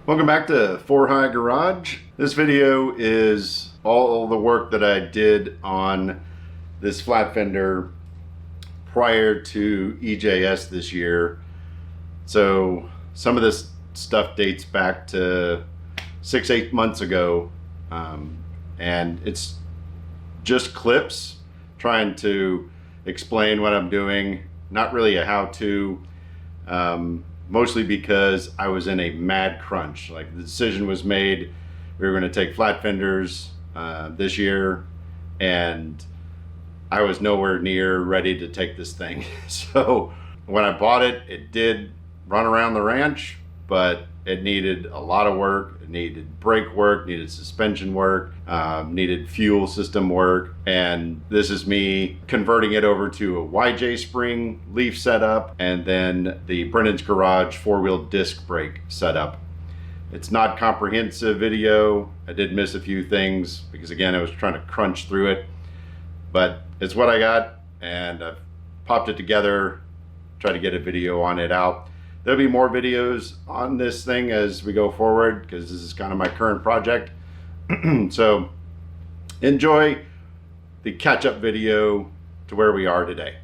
Welcome back to 4 High Garage. This video is all the work that I did on this flat fender prior to EJS this year. So some of this stuff dates back to 6-8 months ago, and it's just clips trying to explain what I'm doing, not really a how-to. Mostly because I was in a mad crunch. Like, the decision was made, we were going to take flat fenders this year, and I was nowhere near ready to take this thing. So when I bought it, it did run around the ranch, but it needed a lot of work. It needed brake work, needed suspension work, needed fuel system work. And this is me converting it over to a YJ Spring leaf setup, and then the Brennan's Garage 4-wheel disc brake setup. It's not comprehensive video. I did miss a few things because, again, I was trying to crunch through it, but it's what I got, and I've popped it together, try to get a video on it out. There'll be more videos on this thing as we go forward, because this is kind of my current project. So enjoy the catch-up video to where we are today.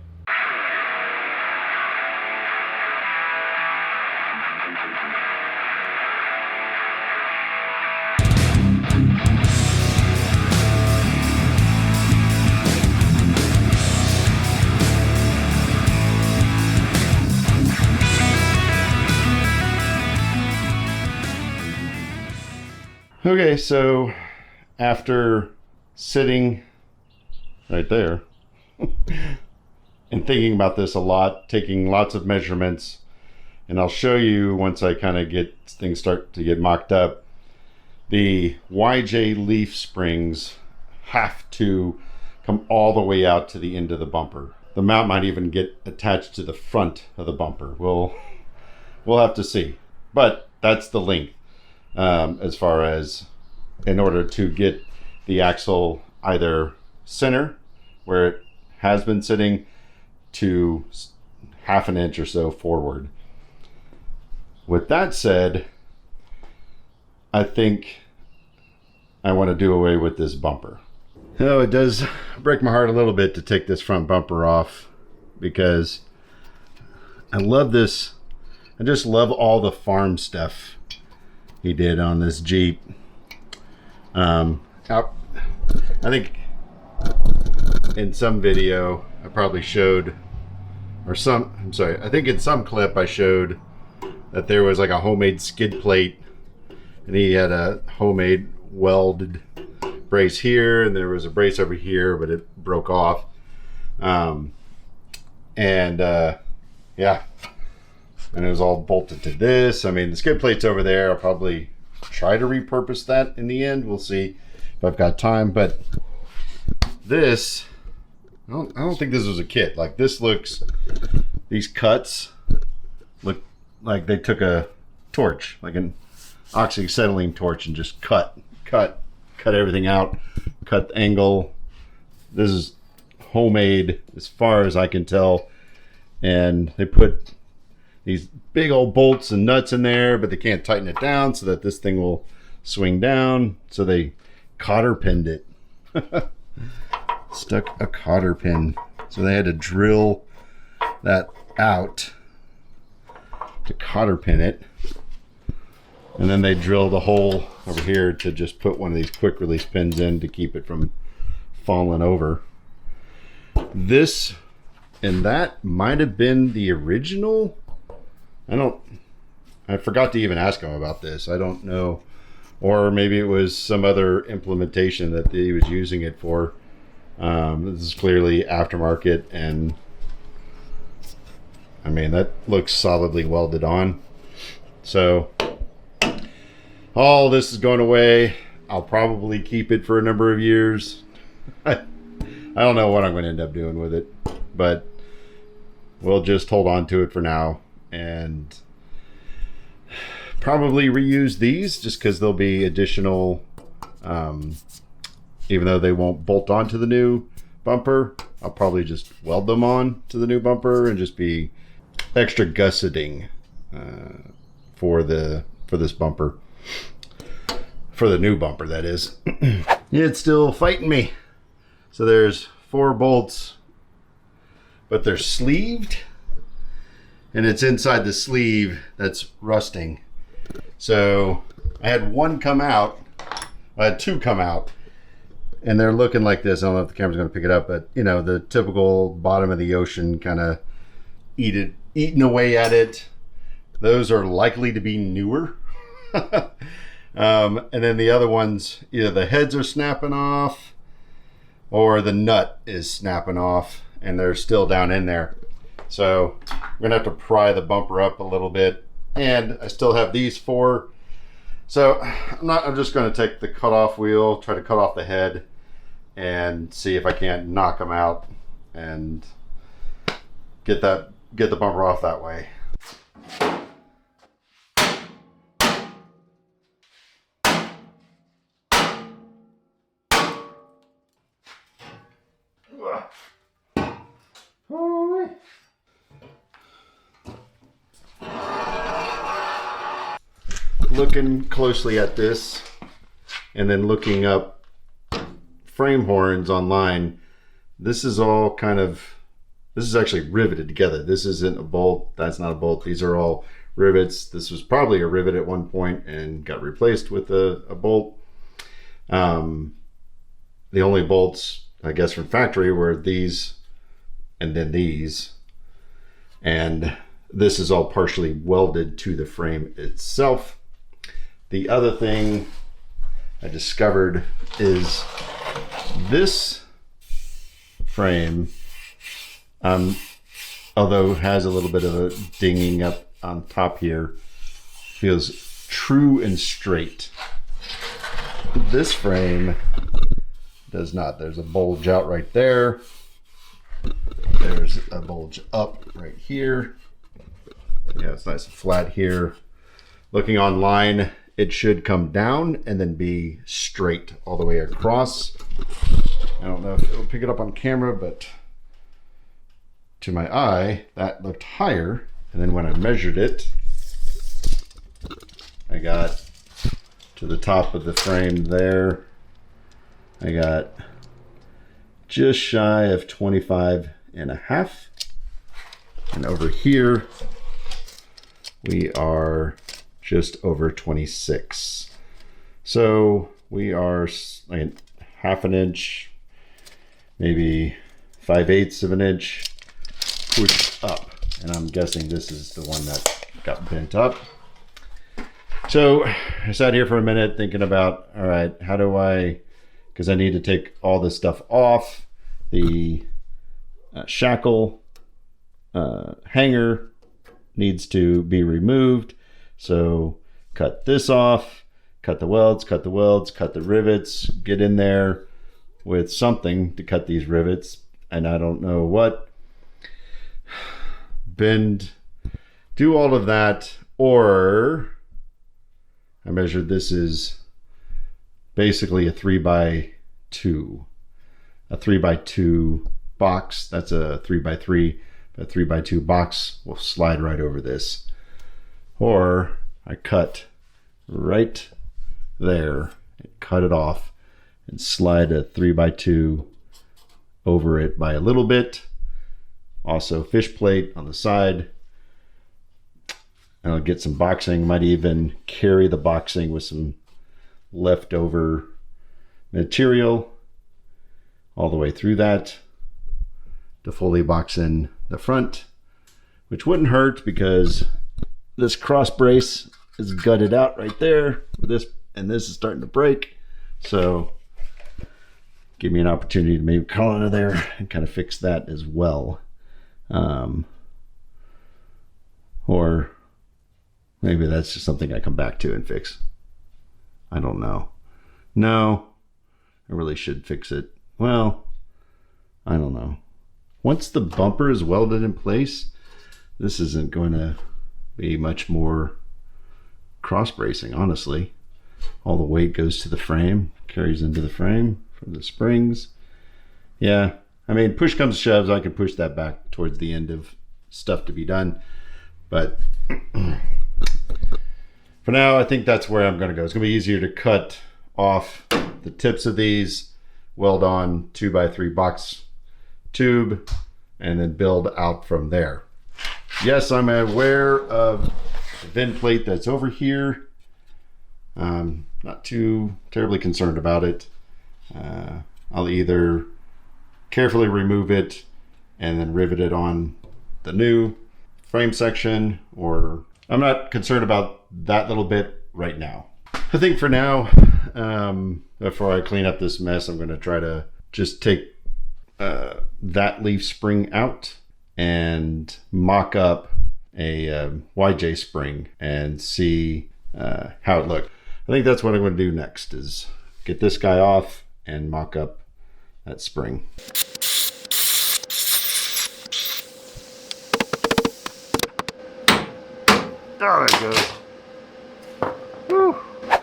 Okay, so after sitting right there and thinking about this a lot, taking lots of measurements, and I'll show you once I kind of get things start to get mocked up, the YJ leaf springs have to come all the way out to the end of the bumper. The mount might even get attached to the front of the bumper. We'll have to see, but that's the length. As far as in order to get the axle either center where it has been sitting to half an inch or so forward. With that said, I think I want to do away with this bumper. Oh, it does break my heart a little bit to take this front bumper off, because I love this. I just love all the farm stuff he did on this Jeep. I think in some video I probably showed, I think in some clip I showed that there was like a homemade skid plate, and he had a homemade welded brace here, and there was a brace over here, but it broke off. Yeah, and it was all bolted to this. I mean, the skid plate's over there. I'll probably try to repurpose that in the end. We'll see if I've got time. But this, I don't think this was a kit. Like, this looks, these cuts look like they took a torch, like an oxyacetylene torch, and just cut everything out, cut the angle. This is homemade as far as I can tell. And they put these big old bolts and nuts in there, but they can't tighten it down so that this thing will swing down. So they cotter pinned it. Stuck a cotter pin. So they had to drill that out to cotter pin it. And then they drilled a hole over here to just put one of these quick release pins in to keep it from falling over. This and that might have been the original. I forgot to even ask him about this. I don't know. Or maybe it was some other implementation that he was using it for. This is clearly aftermarket, and I mean, that looks solidly welded on. So all this is going away. I'll probably keep it for a number of years. I don't know what I'm going to end up doing with it, but we'll just hold on to it for now, and probably reuse these just because they'll be additional, even though they won't bolt onto the new bumper. I'll probably just weld them on to the new bumper and just be extra gusseting for this bumper. For the new bumper, that is. It's still fighting me. So there's 4 bolts, but they're sleeved, and it's inside the sleeve that's rusting. So I had one come out, I had 2 come out, and they're looking like this. I don't know if the camera's gonna pick it up, but you know, the typical bottom of the ocean kind of eating away at it. Those are likely to be newer. And then the other ones, either the heads are snapping off or the nut is snapping off and they're still down in there. So we're gonna have to pry the bumper up a little bit. And I still have these 4. So I'm just gonna take the cutoff wheel, try to cut off the head and see if I can't knock them out and get the bumper off that way. Looking closely at this and then looking up frame horns online, this is all this is actually riveted together. This isn't a bolt, that's not a bolt, these are all rivets. This was probably a rivet at one point and got replaced with a bolt. The only bolts, I guess, from factory were these and then these, and this is all partially welded to the frame itself. The other thing I discovered is this frame, although it has a little bit of a dinging up on top here, feels true and straight. This frame does not. There's a bulge out right there. There's a bulge up right here. Yeah, it's nice and flat here. Looking online, it should come down and then be straight all the way across. I don't know if it'll pick it up on camera, but to my eye, that looked higher. And then when I measured it, I got to the top of the frame there. I got just shy of 25.5. And over here, we are just over 26. So we are like 1/2 inch, maybe 5/8 of an inch pushed up. And I'm guessing this is the one that got bent up. So I sat here for a minute thinking about, all right, how do I, because I need to take all this stuff off. The shackle hanger needs to be removed. So cut this off, cut the welds, cut the rivets, get in there with something to cut these rivets. And I don't know what. Bend, do all of that, or I measured this is basically a 3x2. A 3x2 box. That's a 3x3. A 3x2 box will slide right over this. Or I cut right there and cut it off and slide a 3x2 over it by a little bit. Also fish plate on the side. And I'll get some boxing. Might even carry the boxing with some leftover material all the way through that to fully box in the front, which wouldn't hurt because this cross brace is gutted out right there. This is starting to break. So give me an opportunity to maybe crawl under there and kind of fix that as well. Or maybe that's just something I come back to and fix. I don't know. No, I really should fix it. Well, I don't know. Once the bumper is welded in place, this isn't going to be much more cross bracing, honestly. All the weight goes to the frame, carries into the frame from the springs. Yeah, I mean, push comes to shove, I can push that back towards the end of stuff to be done. But for now, I think that's where I'm going to go. It's going to be easier to cut off the tips of these, weld on 2x3 box tube, and then build out from there. Yes, I'm aware of the vent plate that's over here. Not too terribly concerned about it. I'll either carefully remove it and then rivet it on the new frame section, or I'm not concerned about that little bit right now. I think for now, before I clean up this mess, I'm going to try to just take that leaf spring out and mock up a YJ spring and see how it looks. I think that's what I'm going to do next, is get this guy off and mock up that spring. There it goes. Woo.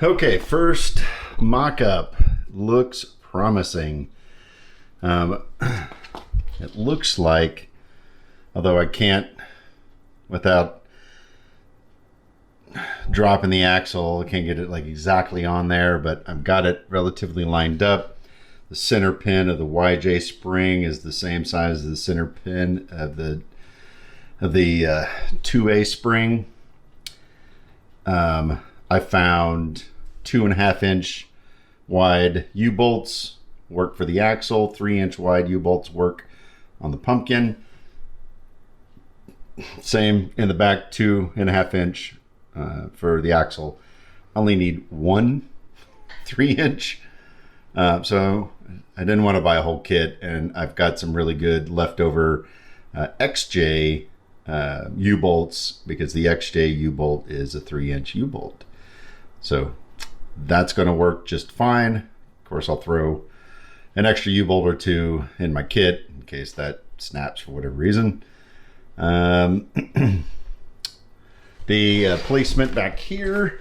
Okay, first mock up looks promising. It looks like, although I can't without dropping the axle, I can't get it like exactly on there, but I've got it relatively lined up. The center pin of the YJ spring is the same size as the center pin of the CY2A spring. I found 2.5 inch wide U-bolts work for the axle, 3 inch wide U-bolts work on the pumpkin. Same in the back, 2.5 inch for the axle. Only need one 3 inch. So I didn't want to buy a whole kit, and I've got some really good leftover XJ U-bolts, because the XJ U-bolt is a 3 inch U-bolt. So that's going to work just fine. Of course, I'll throw an extra U-bolt or two in my kit in case that snaps for whatever reason. The placement back here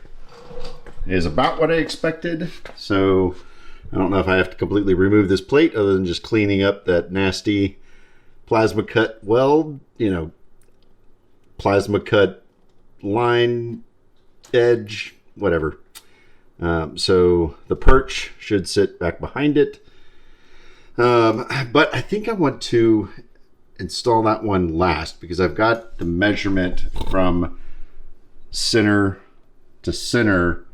is about what I expected. So I don't know if I have to completely remove this plate, other than just cleaning up that nasty plasma cut weld, plasma cut line, edge, whatever. So the perch should sit back behind it. But I think I want to install that one last, because I've got the measurement from center to center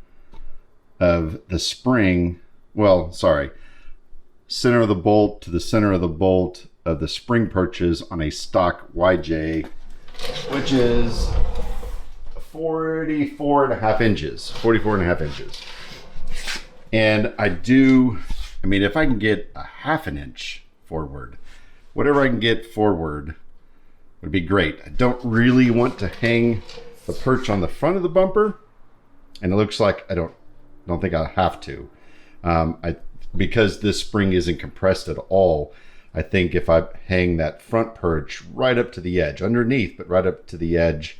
of the spring. Well, sorry, center of the bolt to the center of the bolt of the spring perches on a stock YJ, which is 44.5 inches. 44.5 inches. And I mean, if I can get a 1/2 inch forward, whatever I can get forward would be great. I don't really want to hang the perch on the front of the bumper, and it looks like I don't think I have to. Because this spring isn't compressed at all, I think if I hang that front perch right up to the edge, underneath, but right up to the edge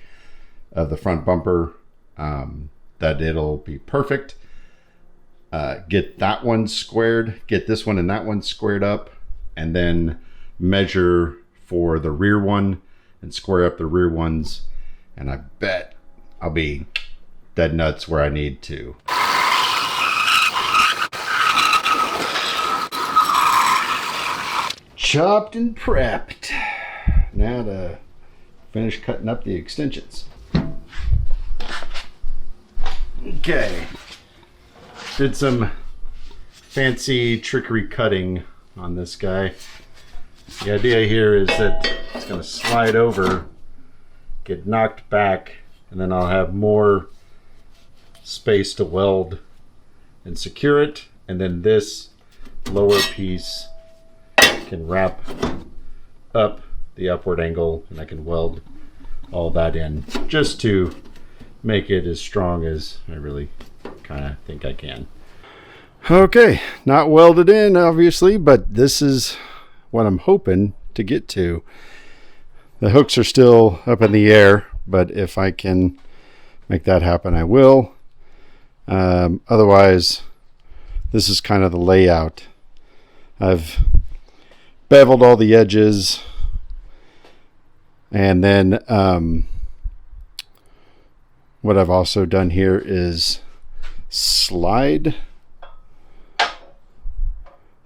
of the front bumper, that it'll be perfect. Get that one squared, get this one and that one squared up, and then measure for the rear one and square up the rear ones. And I bet I'll be dead nuts where I need to. Chopped and prepped. Now to finish cutting up the extensions. Okay. Did some fancy trickery cutting on this guy. The idea here is that it's going to slide over, get knocked back, and then I'll have more space to weld and secure it. And then this lower piece can wrap up the upward angle, and I can weld all that in just to make it as strong as I really kind of think I can. Okay, not welded in obviously, but this is what I'm hoping to get to. The hooks are still up in the air, but if I can make that happen, I will. Otherwise, this is kind of the layout. I've beveled all the edges, and then What I've also done here is slide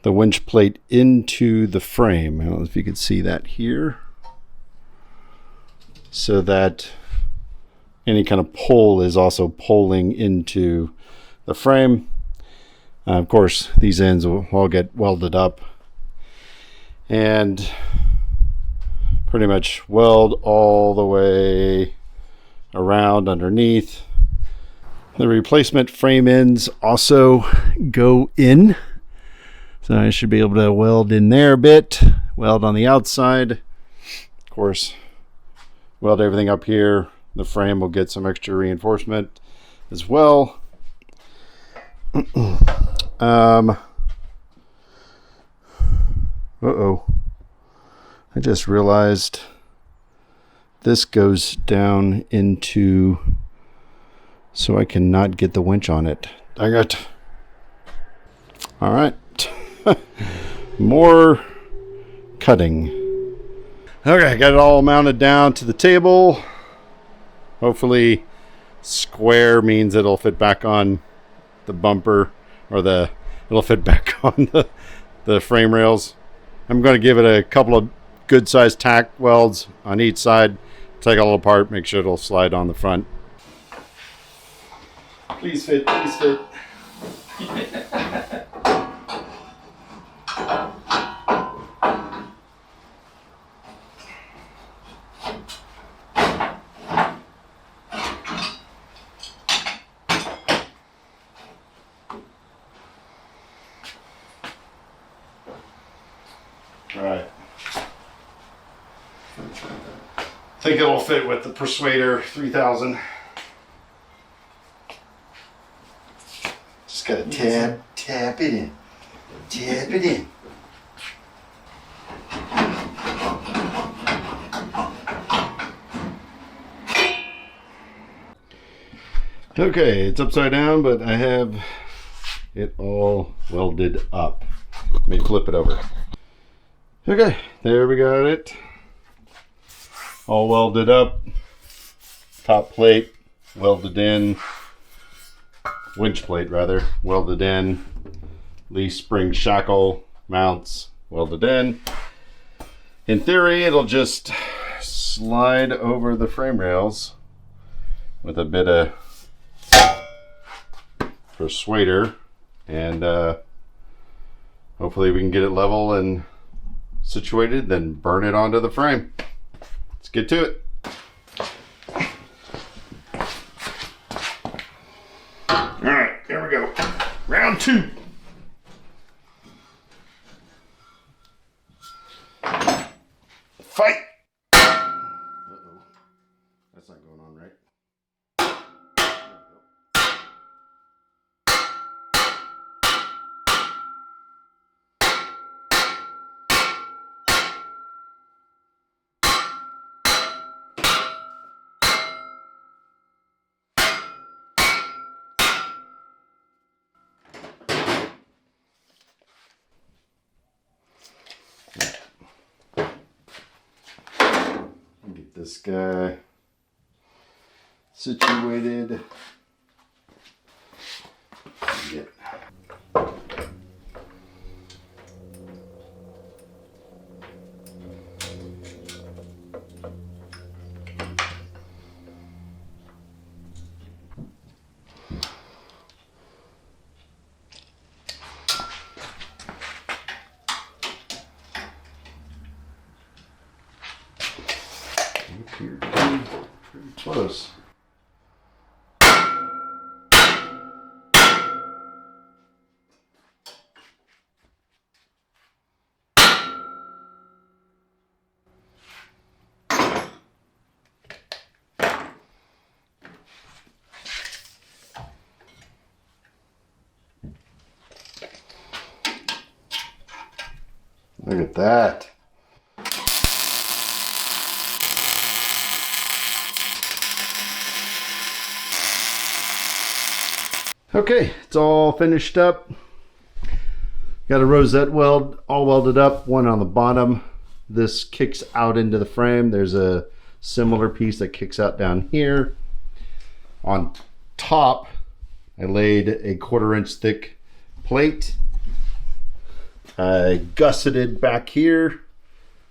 the winch plate into the frame. I don't know if you can see that here, so that any kind of pull is also pulling into the frame. Of course, these ends will all get welded up and pretty much weld all the way around underneath. The replacement frame ends also go in, so I should be able to weld in there a bit, weld on the outside, of course, weld everything up here. The frame will get some extra reinforcement as well. Uh-oh. I just realized this goes down into, so I cannot get the winch on it. Dang it. All right. More cutting. Okay, got it all mounted down to the table. Hopefully square means it'll fit back on the bumper, or it'll fit back on the frame rails. I'm going to give it a couple of good sized tack welds on each side. Take it all apart, make sure it'll slide on the front. Please fit, please fit. All right. I think it'll fit with the Persuader 3000. Just gotta tap it in. Tap it in. Okay, it's upside down, but I have it all welded up. Let me flip it over. Okay, there we got it. All welded up. Top plate welded in. Winch plate rather, welded in. Leaf spring shackle mounts welded in. In theory, it'll just slide over the frame rails with a bit of Persuader, and hopefully we can get it level and situated, then burn it onto the frame. Let's get to it. All right, here we go. Round two. Fight. Uh-oh. That's not going on right. Get this guy situated. Get here, pretty close. Look at that. Okay, it's all finished up. Got a rosette weld all welded up, one on the bottom. This kicks out into the frame. There's a similar piece that kicks out down here. On top, I laid a 1/4 inch thick plate. I gusseted back here,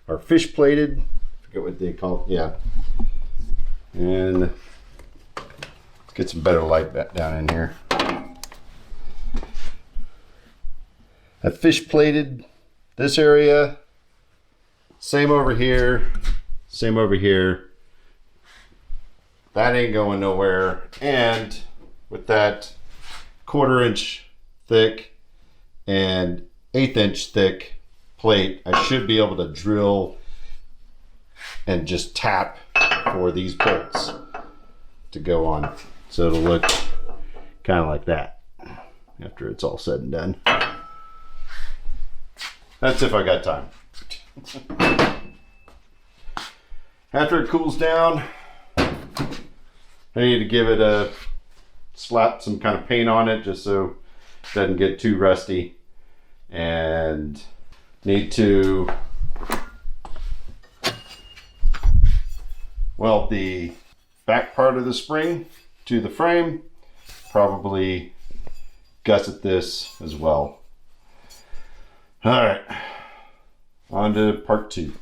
or fish plated, I forget what they call it, yeah. And let's get some better light back down in here. I fish plated this area, same over here, same over here. That ain't going nowhere. And with that 1/4 inch thick and 1/8 inch thick plate, I should be able to drill and just tap for these bolts to go on. So it'll look kind of like that after it's all said and done. That's if I got time. After it cools down, I need to give it a slap some kind of paint on it just so it doesn't get too rusty. And need to weld the back part of the spring to the frame. Probably gusset this as well. All right, on to part 2.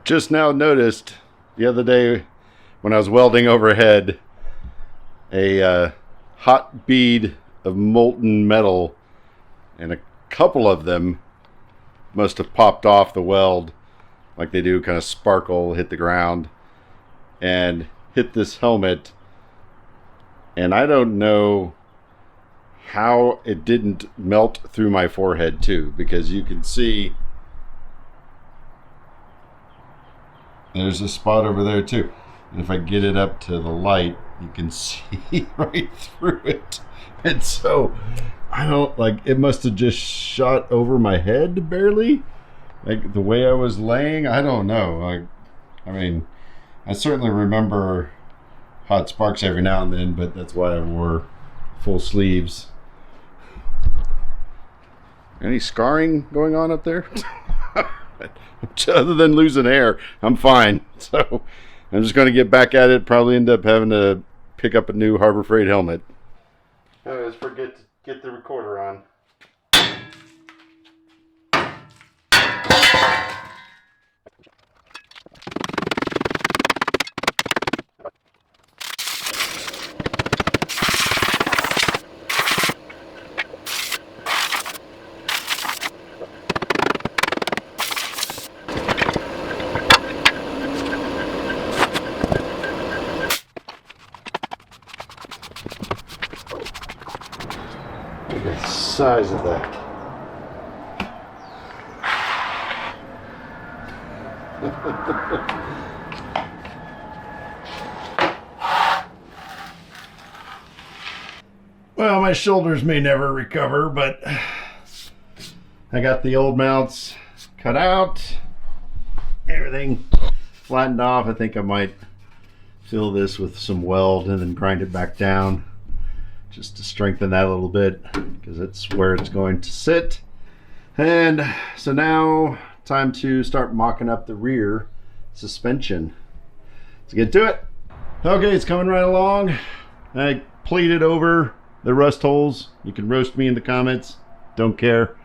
Just now noticed the other day when I was welding overhead, a hot bead of molten metal, and a couple of them must have popped off the weld like they do, kind of sparkle, hit the ground and hit this helmet. And I don't know how it didn't melt through my forehead too, because you can see there's a spot over there too. And if I get it up to the light, you can see right through it. And so I don't, like, it must have just shot over my head barely, like the way I was laying. I don't know. I mean, I certainly remember hot sparks every now and then, but that's why I wore full sleeves. Any scarring going on up there? Other than losing hair, I'm fine. So I'm just going to get back at it. Probably end up having to pick up a new Harbor Freight helmet. Anyways, forget to get the recorder on. Look at the size of that. Well, my shoulders may never recover, but I got the old mounts cut out, everything flattened off. I think I might fill this with some weld and then grind it back down just to strengthen that a little bit, because that's where it's going to sit. And so now time to start mocking up the rear suspension. Let's get to it. Okay, it's coming right along. I pleated over the rust holes. You can roast me in the comments, don't care.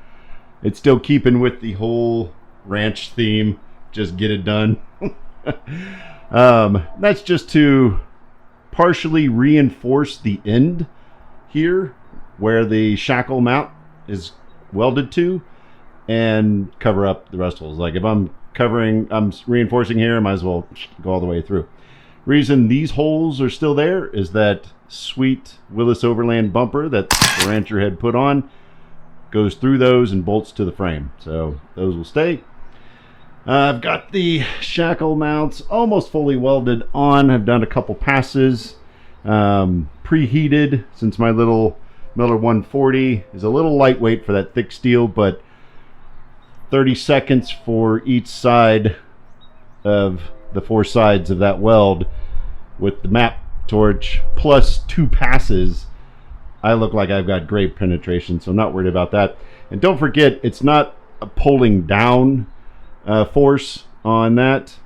It's still keeping with the whole ranch theme, just get it done. That's just to partially reinforce the end here where the shackle mount is welded to, and cover up the rust holes. Like if I'm reinforcing here, I might as well go all the way through. Reason these holes are still there is that sweet Willis Overland bumper that the rancher had put on goes through those and bolts to the frame, so those will stay. I've got the shackle mounts almost fully welded on. I've done a couple passes, preheated, since my little Miller 140 is a little lightweight for that thick steel, but 30 seconds for each side of the 4 sides of that weld with the map torch plus 2 passes. I look like I've got great penetration, so I'm not worried about that. And don't forget, it's not a pulling down force on that.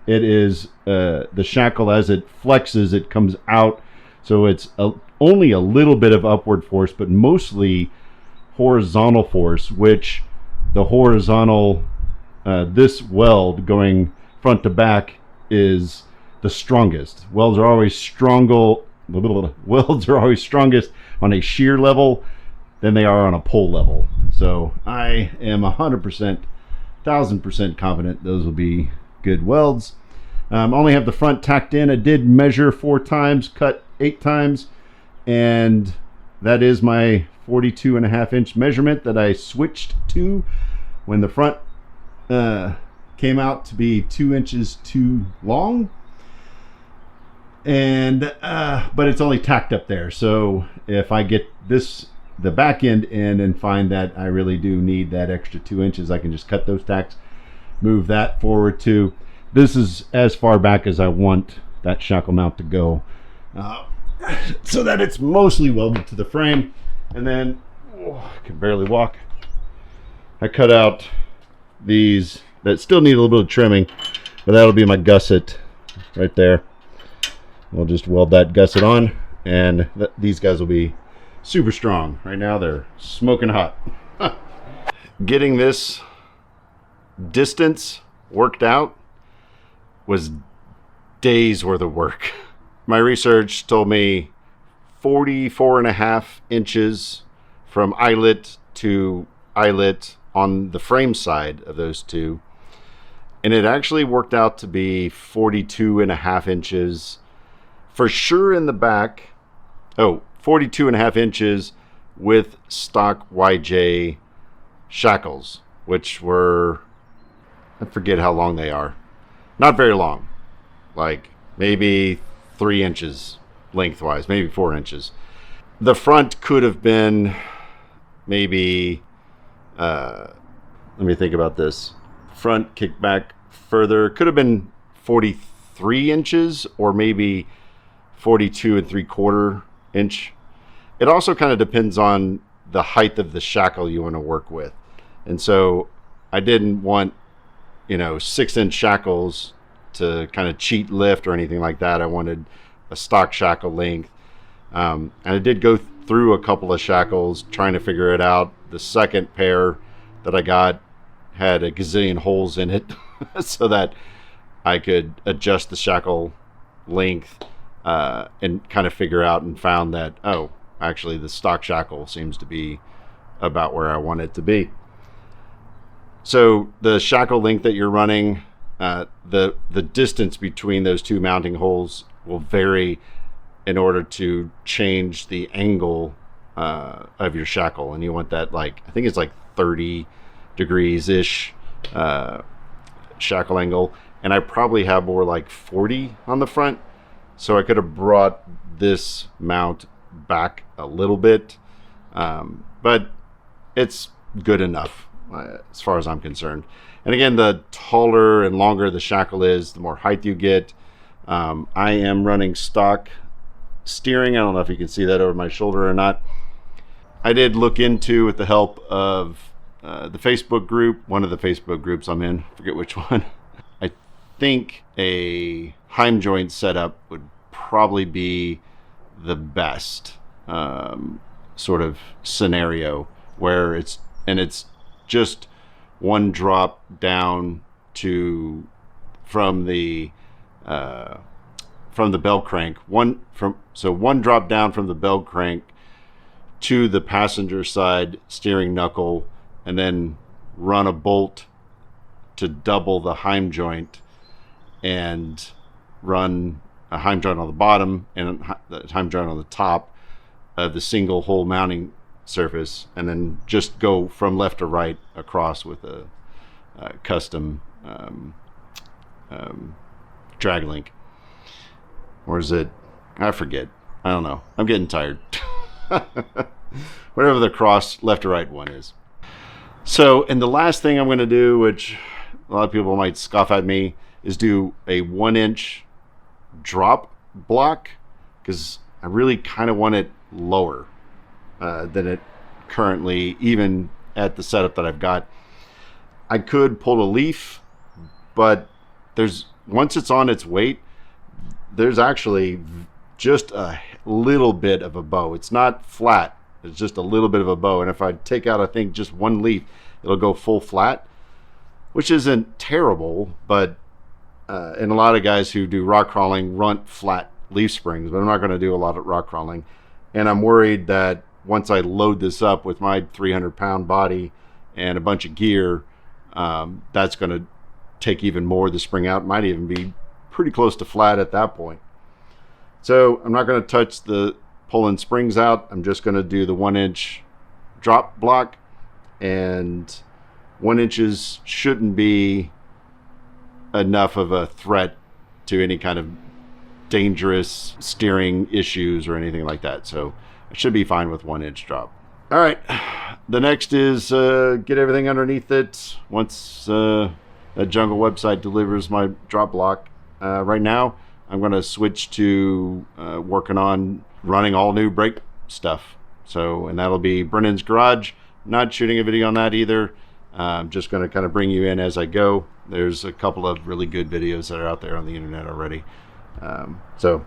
it is the shackle, as it flexes, it comes out. So it's only a little bit of upward force, but mostly horizontal force, which the horizontal, this weld going front to back is the strongest. Welds are always strongest on a shear level than they are on a pull level. So I am 100%, 1000% confident those will be good welds. Only have the front tacked in. I did measure 4 times, cut 8 times, and that is my 42.5-inch measurement that I switched to when the front came out to be 2 inches too long. And but it's only tacked up there. So if I get the back end in and find that I really do need that extra 2 inches, I can just cut those tacks, move that forward too. This is as far back as I want that shackle mount to go, so that it's mostly welded to the frame. And then, I can barely walk, I cut out these that still need a little bit of trimming, but that'll be my gusset right there. We'll just weld that gusset on, and these guys will be super strong. Right now they're smoking hot. Getting this distance worked out was days worth of work. My research told me 44.5 inches from eyelet to eyelet on the frame side of those two, and it actually worked out to be 42.5 inches for sure in the back. 42.5 inches with stock YJ shackles, which were, I forget how long they are. Not very long, like maybe 3 inches lengthwise, maybe 4 inches. The front could have been maybe, let me think about this. Front kick back further, could have been 43 inches or maybe 42.75 inch. It also kind of depends on the height of the shackle you want to work with. And so I didn't want, 6-inch shackles to kind of cheat lift or anything like that. I wanted a stock shackle length. And I did go through a couple of shackles trying to figure it out. The second pair that I got had a gazillion holes in it so that I could adjust the shackle length and kind of figure out, and found that, actually the stock shackle seems to be about where I want it to be. So the shackle length that you're running, the distance between those two mounting holes will vary in order to change the angle of your shackle. And you want that, I think it's 30 degrees ish shackle angle. And I probably have more 40 on the front. So I could have brought this mount back a little bit, but it's good enough as far as I'm concerned. And again, the taller and longer the shackle is, the more height you get. I am running stock steering. I don't know if you can see that over my shoulder or not. I did look into, with the help of the Facebook group, one of the Facebook groups I'm in, forget which one. I think a Heim joint setup would probably be the best sort of scenario, where it's just one drop down from the bell crank, one drop down from the bell crank to the passenger side steering knuckle, and then run a bolt to double the Heim joint, and run a Heim joint on the bottom and a Heim joint on the top of the single hole mounting surface, and then just go from left to right across with a custom drag link. Or is it, I forget, I don't know, I'm getting tired. Whatever the cross left to right one is. So, and the last thing I'm going to do, which a lot of people might scoff at me, is do a 1-inch drop block, because I really kind of want it lower than it currently, even at the setup that I've got. I could pull a leaf, but there's once it's on its weight, there's actually just a little bit of a bow. It's not flat. It's just a little bit of a bow. And if I take out, I think, just one leaf, it'll go full flat, which isn't terrible, but and a lot of guys who do rock crawling run flat leaf springs, but I'm not going to do a lot of rock crawling. And I'm worried that once I load this up with my 300-pound body and a bunch of gear, that's going to take even more of the spring out. Might even be pretty close to flat at that point. So I'm not going to touch the pulling springs out. I'm just going to do the 1-inch drop block, and 1 inches shouldn't be enough of a threat to any kind of dangerous steering issues or anything like that. So I should be fine with 1-inch drop. All right, the next is get everything underneath it once that Jungle website delivers my drop block. Right now I'm going to switch to working on running all new brake stuff. So, and that'll be Brennan's Garage. Not shooting a video on that either. I'm just going to kind of bring you in as I go. There's a couple of really good videos that are out there on the internet already. So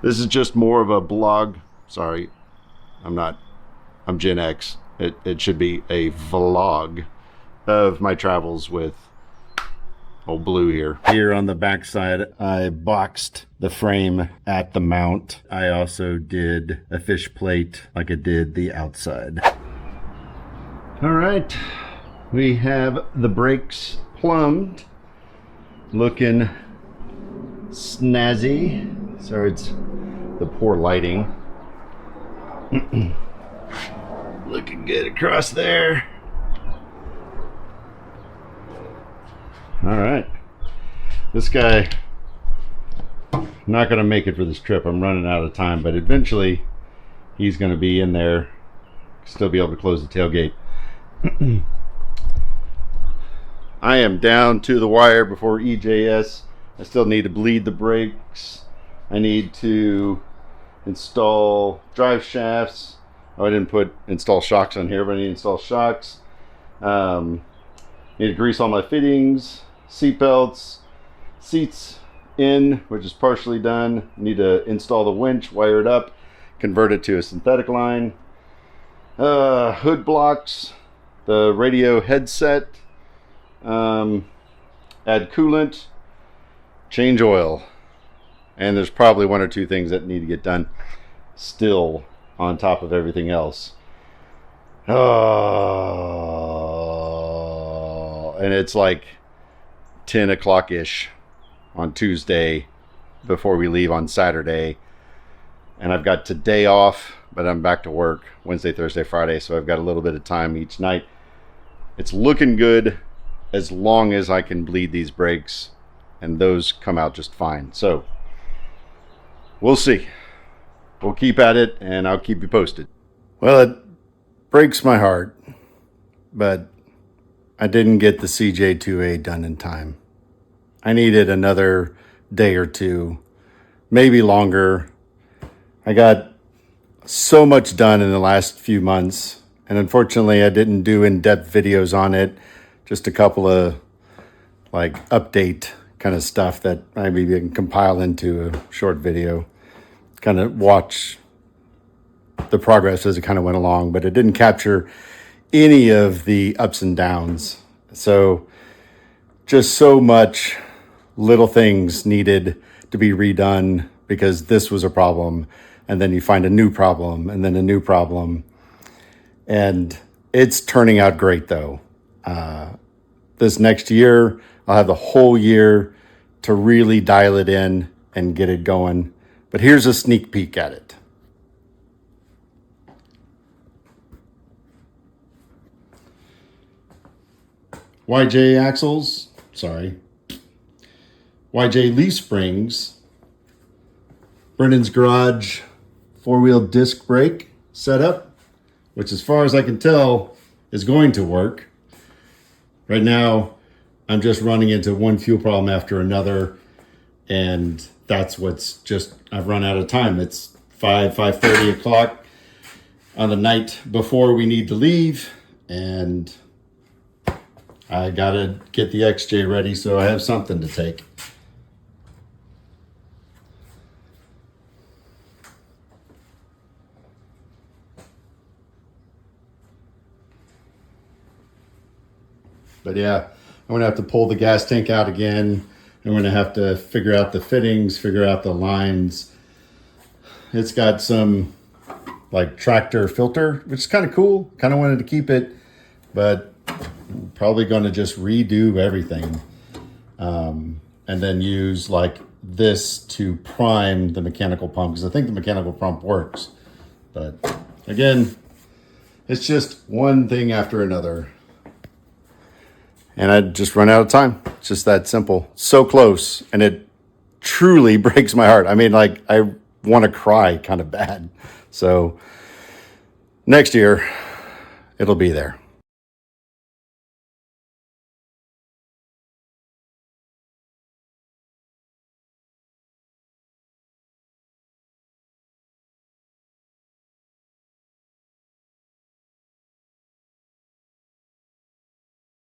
this is just more of a blog. Sorry, I'm Gen X. It should be a vlog of my travels with old Blue here. Here on the back side, I boxed the frame at the mount. I also did a fish plate like I did the outside. All right, we have the brakes plumbed, looking snazzy. Sorry, it's the poor lighting. Looking good across there. All right, this guy, not gonna make it for this trip. I'm running out of time, but eventually he's gonna be in there, still be able to close the tailgate. I am down to the wire before EJS. I still need to bleed the brakes. I need to install drive shafts. Oh, I didn't install shocks on here, but I need to install shocks. Need to grease all my fittings, seat belts, seats in, which is partially done. Need to install the winch, wire it up, convert it to a synthetic line. Hood blocks, the radio headset, add coolant, change oil. And there's probably one or two things that need to get done still on top of everything else. Oh, and it's like 10 o'clock ish on Tuesday before we leave on Saturday. And I've got today off, but I'm back to work Wednesday, Thursday, Friday. So I've got a little bit of time each night. It's looking good as long as I can bleed these brakes, and those come out just fine. So we'll see. We'll keep at it, and I'll keep you posted. Well, it breaks my heart, but I didn't get the CY2A done in time. I needed another day or two, maybe longer. I got so much done in the last few months, and unfortunately I didn't do in-depth videos on it, just a couple of like update kind of stuff that maybe we can compile into a short video, kind of watch the progress as it kind of went along, but it didn't capture any of the ups and downs. So just so much little things needed to be redone because this was a problem, and then you find a new problem, and then a new problem. And it's turning out great though. This next year, I'll have the whole year to really dial it in and get it going. But here's a sneak peek at it. YJ axles, YJ leaf springs, Brennan's Garage 4-wheel disc brake setup, which as far as I can tell is going to work. Right now, I'm just running into one fuel problem after another, and that's I've run out of time. It's 5:30 o'clock on the night before we need to leave, and I gotta get the XJ ready so I have something to take. But yeah, I'm gonna have to pull the gas tank out again. I'm gonna have to figure out the fittings, figure out the lines. It's got some like tractor filter, which is kind of cool. Kind of wanted to keep it, but probably gonna just redo everything. And then use like this to prime the mechanical pump, because I think the mechanical pump works. But again, it's just one thing after another. And I just run out of time. It's just that simple. So close. And it truly breaks my heart. I mean, like, I want to cry kind of bad. So next year, it'll be there.